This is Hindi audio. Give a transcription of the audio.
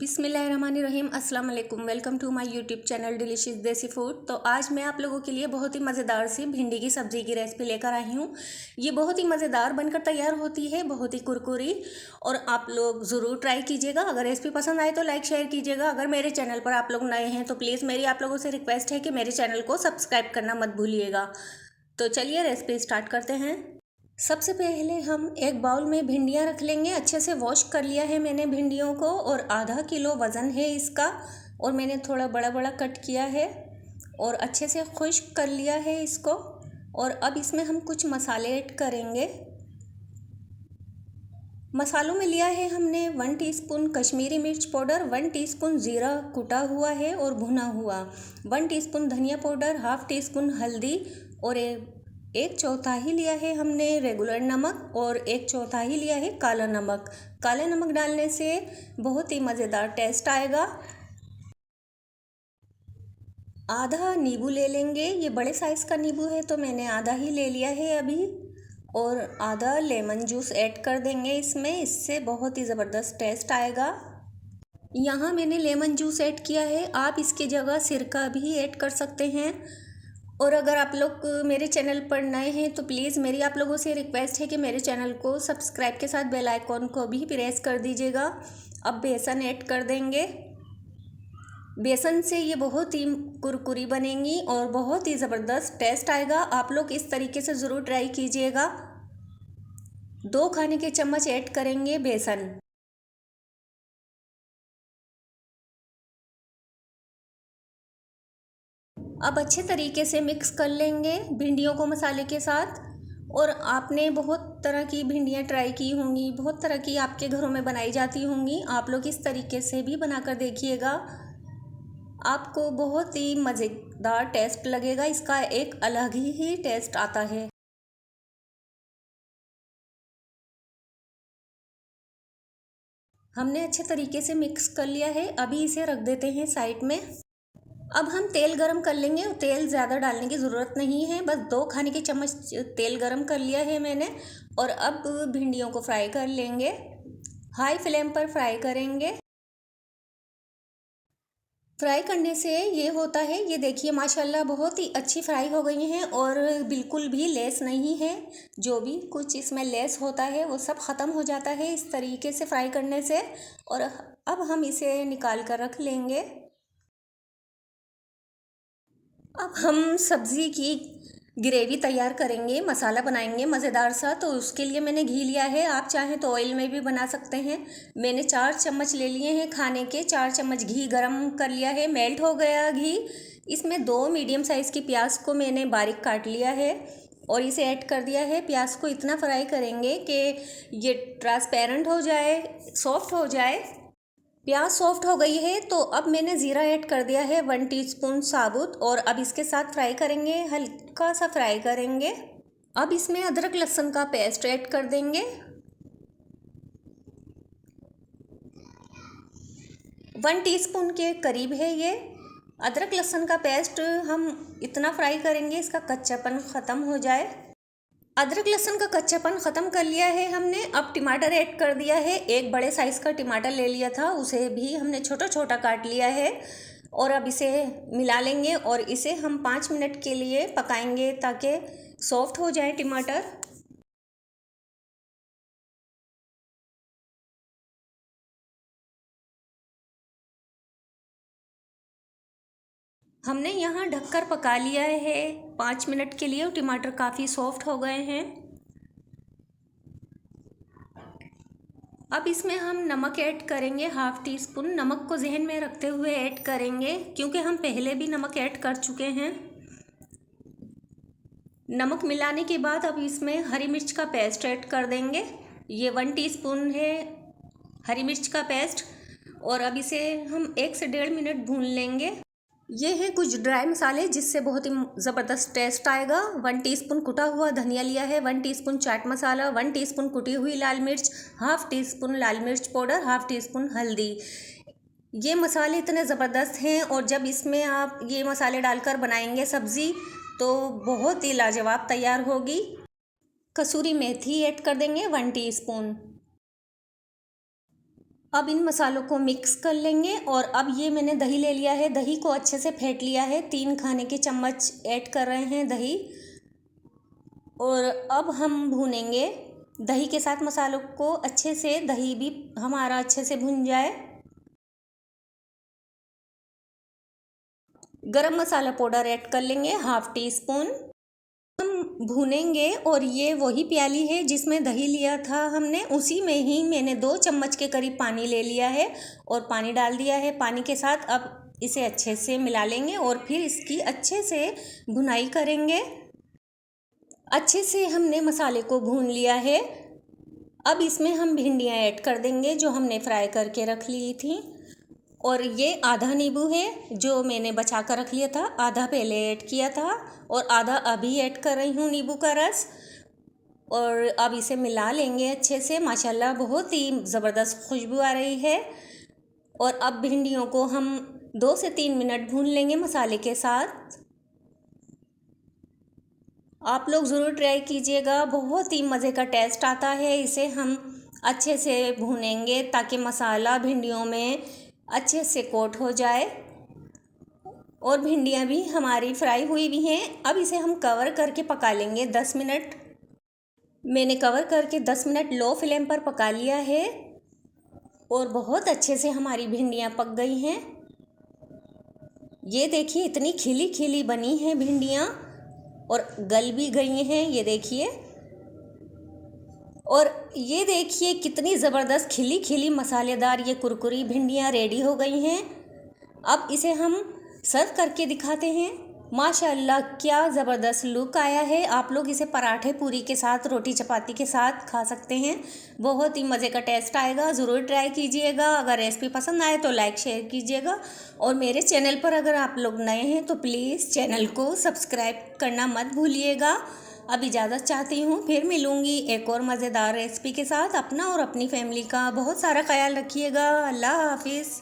बिस्मिल्लाहिर्रहमानिर्रहीम अस्सलाम वालेकुम। Welcome to my YouTube channel delicious desi food. तो आज मैं आप लोगों के लिए बहुत ही मज़ेदार सी भिंडी की सब्ज़ी की रेसिपी लेकर आई हूँ। ये बहुत ही मज़ेदार बनकर तैयार होती है, बहुत ही कुरकुरी, और आप लोग ज़रूर ट्राई कीजिएगा। अगर रेसिपी पसंद आए तो लाइक शेयर कीजिएगा। अगर मेरे चैनल पर आप लोग नए हैं तो प्लीज़ मेरी आप लोगों से रिक्वेस्ट है कि मेरे चैनल को सब्सक्राइब करना मत भूलिएगा। तो चलिए रेसिपी स्टार्ट करते हैं। सबसे पहले हम एक बाउल में भिंडियाँ रख लेंगे। अच्छे से वॉश कर लिया है मैंने भिंडियों को, और आधा किलो वज़न है इसका, और मैंने थोड़ा बड़ा बड़ा कट किया है और अच्छे से खुश्क कर लिया है इसको। और अब इसमें हम कुछ मसाले ऐड करेंगे। मसालों में लिया है हमने 1 टीस्पून कश्मीरी मिर्च पाउडर, 1 टीस्पून ज़ीरा कुटा हुआ है और भुना हुआ, 1 टीस्पून धनिया पाउडर, हाफ टीस्पून हल्दी, और एक चौथाई लिया है हमने रेगुलर नमक, और एक चौथाई लिया है काला नमक। काला नमक डालने से बहुत ही मज़ेदार टेस्ट आएगा। आधा नींबू ले लेंगे। ये बड़े साइज़ का नींबू है तो मैंने आधा ही ले लिया है अभी। और आधा लेमन जूस ऐड कर देंगे इसमें, इससे बहुत ही ज़बरदस्त टेस्ट आएगा। यहाँ मैंने लेमन जूस ऐड किया है, आप इसकी जगह सिरका भी ऐड कर सकते हैं। और अगर आप लोग मेरे चैनल पर नए हैं तो प्लीज़ मेरी आप लोगों से रिक्वेस्ट है कि मेरे चैनल को सब्सक्राइब के साथ बेल आइकॉन को भी प्रेस कर दीजिएगा। अब बेसन ऐड कर देंगे। बेसन से ये बहुत ही कुरकुरी बनेंगी और बहुत ही ज़बरदस्त टेस्ट आएगा। आप लोग इस तरीके से ज़रूर ट्राई कीजिएगा। 2 खाने के चम्मच ऐड करेंगे बेसन। अब अच्छे तरीके से मिक्स कर लेंगे भिंडियों को मसाले के साथ। और आपने बहुत तरह की भिंडियाँ ट्राई की होंगी, बहुत तरह की आपके घरों में बनाई जाती होंगी। आप लोग इस तरीके से भी बनाकर देखिएगा, आपको बहुत ही मज़ेदार टेस्ट लगेगा। इसका एक अलग ही टेस्ट आता है। हमने अच्छे तरीके से मिक्स कर लिया है, अभी इसे रख देते हैं साइड में। अब हम तेल गरम कर लेंगे। तेल ज़्यादा डालने की ज़रूरत नहीं है, बस 2 खाने के चम्मच तेल गरम कर लिया है मैंने। और अब भिंडियों को फ्राई कर लेंगे, हाई फ्लेम पर फ्राई करेंगे। फ्राई करने से ये होता है, ये देखिए माशाल्लाह बहुत ही अच्छी फ्राई हो गई हैं और बिल्कुल भी लेस नहीं है। जो भी कुछ इसमें लेस होता है वो सब ख़त्म हो जाता है इस तरीके से फ्राई करने से। और अब हम इसे निकाल कर रख लेंगे। अब हम सब्ज़ी की ग्रेवी तैयार करेंगे, मसाला बनाएंगे मज़ेदार सा। तो उसके लिए मैंने घी लिया है, आप चाहें तो ऑयल में भी बना सकते हैं। मैंने 4 चम्मच ले लिए हैं खाने के। 4 चम्मच घी गरम कर लिया है, मेल्ट हो गया घी। इसमें 2 मीडियम साइज़ की प्याज को मैंने बारीक काट लिया है और इसे ऐड कर दिया है। प्याज को इतना फ्राई करेंगे कि ये ट्रांसपेरेंट हो जाए, सॉफ्ट हो जाए। प्याज सॉफ्ट हो गई है तो अब मैंने ज़ीरा ऐड कर दिया है 1 टीस्पून साबुत, और अब इसके साथ फ्राई करेंगे, हल्का सा फ्राई करेंगे। अब इसमें अदरक लहसुन का पेस्ट ऐड कर देंगे। 1 टीस्पून के करीब है ये अदरक लहसुन का पेस्ट। हम इतना फ्राई करेंगे इसका कच्चापन ख़त्म हो जाए। अदरक लहसुन का कच्चापन ख़त्म कर लिया है हमने। अब टमाटर ऐड कर दिया है। एक बड़े साइज़ का टमाटर ले लिया था, उसे भी हमने छोटा छोटा काट लिया है। और अब इसे मिला लेंगे और इसे हम 5 मिनट के लिए पकाएंगे ताकि सॉफ्ट हो जाए टमाटर। हमने यहाँ ढककर पका लिया है 5 मिनट के लिए, और टमाटर काफ़ी सॉफ्ट हो गए हैं। अब इसमें हम नमक ऐड करेंगे, हाफ टी स्पून। नमक को जहन में रखते हुए ऐड करेंगे क्योंकि हम पहले भी नमक ऐड कर चुके हैं। नमक मिलाने के बाद अब इसमें हरी मिर्च का पेस्ट ऐड कर देंगे। ये 1 टीस्पून है हरी मिर्च का पेस्ट। और अब इसे हम 1 से 1.5 मिनट भून लेंगे। ये है कुछ ड्राई मसाले जिससे बहुत ही ज़बरदस्त टेस्ट आएगा। 1 टीस्पून कुटा हुआ धनिया लिया है, 1 टीस्पून चाट मसाला, 1 टीस्पून कुटी हुई लाल मिर्च, हाफ टी स्पून लाल मिर्च पाउडर, हाफ टी स्पून हल्दी। ये मसाले इतने ज़बरदस्त हैं, और जब इसमें आप ये मसाले डालकर बनाएंगे सब्ज़ी तो बहुत ही लाजवाब तैयार होगी। कसूरी मेथी ऐड कर देंगे 1 टीस्पून। अब इन मसालों को मिक्स कर लेंगे और अब ये मैंने दही ले लिया है, दही को अच्छे से फेंट लिया है, 3 खाने के चम्मच ऐड कर रहे हैं दही। और अब हम भूनेंगे दही के साथ मसालों को अच्छे से, दही भी हमारा अच्छे से भुन जाए। गरम मसाला पाउडर ऐड कर लेंगे 1/2 टीस्पून। हम भूनेंगे और ये वही प्याली है जिसमें दही लिया था हमने, उसी में ही मैंने 2 चम्मच के करीब पानी ले लिया है और पानी डाल दिया है। पानी के साथ अब इसे अच्छे से मिला लेंगे और फिर इसकी अच्छे से भुनाई करेंगे। अच्छे से हमने मसाले को भून लिया है। अब इसमें हम भिंडियाँ ऐड कर देंगे जो हमने फ्राई करके रख ली थी। और ये आधा नींबू है जो मैंने बचा कर रख लिया था, आधा पहले ऐड किया था और आधा अभी ऐड कर रही हूँ नींबू का रस। और अब इसे मिला लेंगे अच्छे से। माशाल्लाह बहुत ही ज़बरदस्त खुशबू आ रही है। और अब भिंडियों को हम 2 से 3 मिनट भून लेंगे मसाले के साथ। आप लोग ज़रूर ट्राई कीजिएगा, बहुत ही मज़े का टेस्ट आता है। इसे हम अच्छे से भूनेंगे ताकि मसाला भिंडियों में अच्छे से कोट हो जाए। और भिंडियाँ भी हमारी फ्राई हुई भी हैं। अब इसे हम कवर करके पका लेंगे 10 मिनट। मैंने कवर करके 10 मिनट लो फ्लेम पर पका लिया है और बहुत अच्छे से हमारी भिंडियाँ पक गई हैं। ये देखिए इतनी खिली खिली बनी हैं भिंडियाँ और गल भी गई हैं, ये देखिए। और ये देखिए कितनी ज़बरदस्त खिली खिली मसालेदार ये कुरकुरी भिंडियाँ रेडी हो गई हैं। अब इसे हम सर्व करके दिखाते हैं। माशाल्लाह क्या ज़बरदस्त लुक आया है। आप लोग इसे पराठे पूरी के साथ, रोटी चपाती के साथ खा सकते हैं। बहुत ही मज़े का टेस्ट आएगा, ज़रूर ट्राई कीजिएगा। अगर रेसिपी पसंद आए तो लाइक शेयर कीजिएगा। और मेरे चैनल पर अगर आप लोग नए हैं तो प्लीज़ चैनल को सब्सक्राइब करना मत भूलिएगा। अब इजाज़त चाहती हूँ, फिर मिलूँगी एक और मज़ेदार रेसिपी के साथ। अपना और अपनी फैमिली का बहुत सारा ख्याल रखिएगा। अल्लाह हाफिज़।